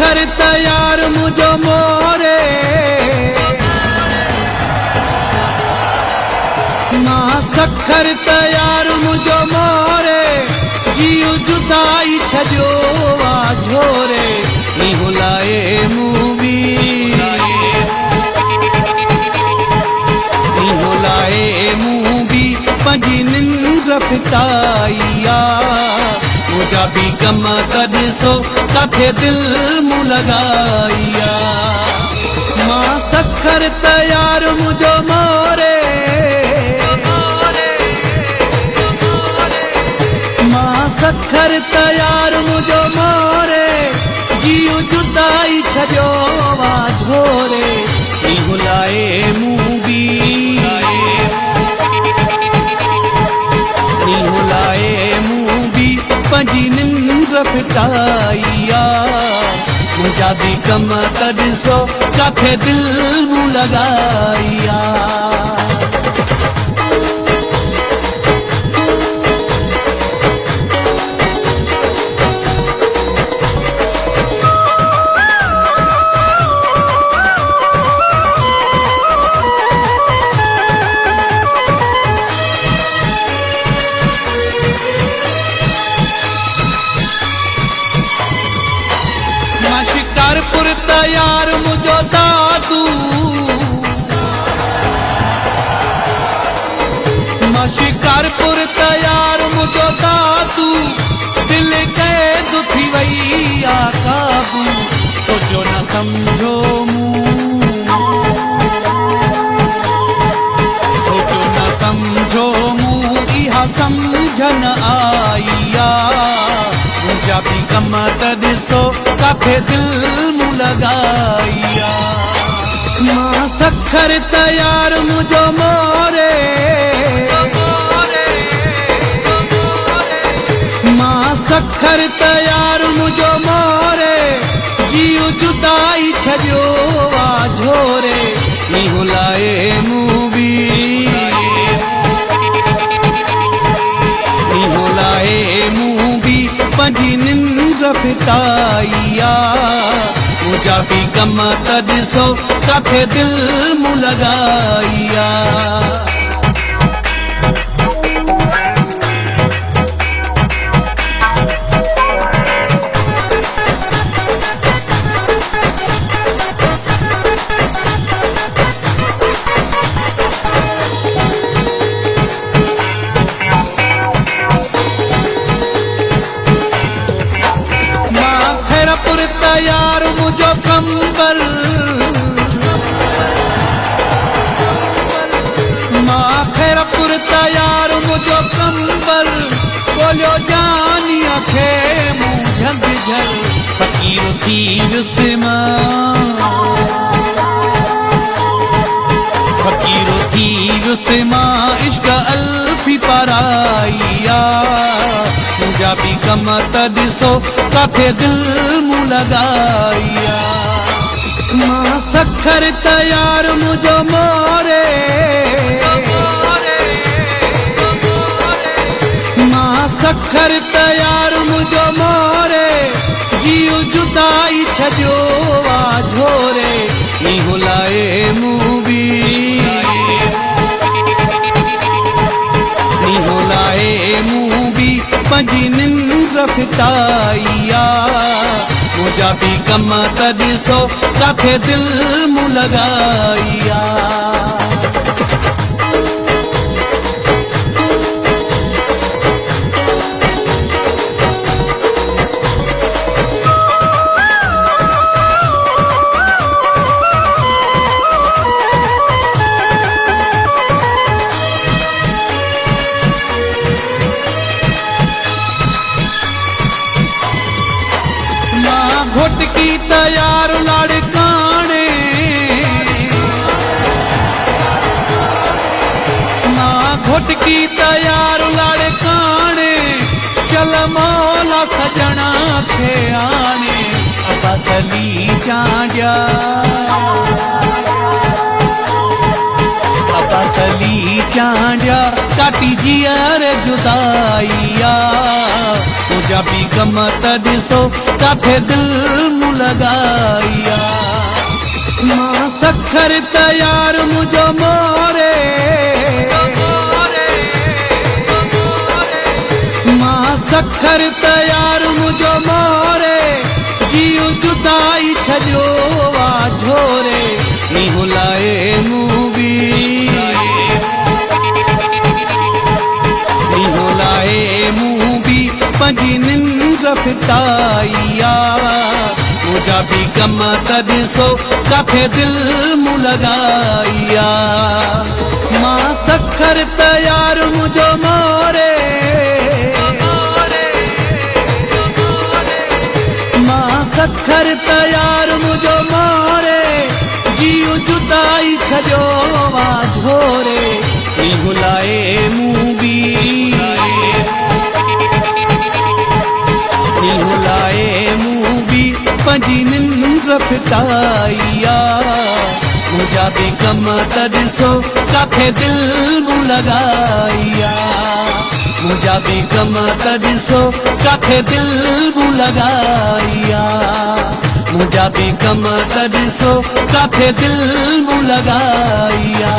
सखर तयार मुझो मोरे मां सखर तयार मुझो मोरे जीव जुदाई छजो आ झोरे नी हुलाए मूवी नी हुलाए मूवी पंजी निंद्र फिटाइया मुझा भी गम कॾिसो काथे दिल मूं लगाइया मां सखर तयार मुझो मोरे मां सखर तयार मुझो मोरे जीव जुदाई छजो आ झोरे नी हुलाए मूवी नी हुलाए मूवी पंजी निंद्र फिटाइया मुझा भी कम कॾिसो काथे दिल मूं लगाइया शिकारपुर तयार मुझो दादू मां शिकारपुर तयार मुझो दादू दिल कैद थी वई आ काबू सोचो न समझो सोचो न समझो इहा समझ न आईया मुझा भी कम कॾिसो काथे दिल मूं लगाइया मां सखर तयार मुझो मोरे मां सखर तयार मुझो मोरे जीव जुदाई छजो आ झोरे नी हुलाए मूवी नी हुलाए मूवी पंजी निंद्र फिटाइया मुझा भी गम कॾिसो काथे दिल मूं लगाइया तयार मुझो कंबल मां खैरपुर तयार मुझो कंबल बोलियो जानिया खे मुंह झंग झल फकीर थी विस्मा फकीर थी विस्मा इश्क अल्फी पराइया मुझा भी कम कॾिसो काथे दिल मूं लगाइया मां सखर तयार मुझो मोरे मां सखर तयार मुझो मोरे जीव जुदाई छजो आ झोरे नी हुलाए मूवी नी हुलाए मूवी पंजी निंद्र फिटाइया मुझा भी कम कॾिसो काथे दिल मूं लगाइया घोटकी तयार लाड़काने मां घोटकी तयार लाड़काने चल मौला सजना खे आने अबसली चांडिया अबसली चांडिया काटी जीअर जुदाईया मुझा भी गम त ॾिसो काथे दिल मूं लगाईया मां सखर तयार मुझो मोरे मां सखर तयार मुझो मोरे जीव जुदाई छॾियो वा झोरे नीहू लाए मूं बि नीहू लाए मूं बि पंहिंजी निंड फिटाईया मुझा भी गम त ॾिसो काथे दिल मूं लगाईया मां सखर तयार मुझो मोरे मां सखर तयार मुझो मोरे जीव जुदाई छॾियो वा झोरे नीहू लाए मूं बि नीहू लाए मूं बि पंहिंजी निंड फिटाईया मुझा भी गम त ॾिसो काथे दिल मूं लगाईया मुझा भी गम त ॾिसो काथे दिल मूं लगाईया मुझा भी गम त ॾिसो काथे दिल मूं लगाईया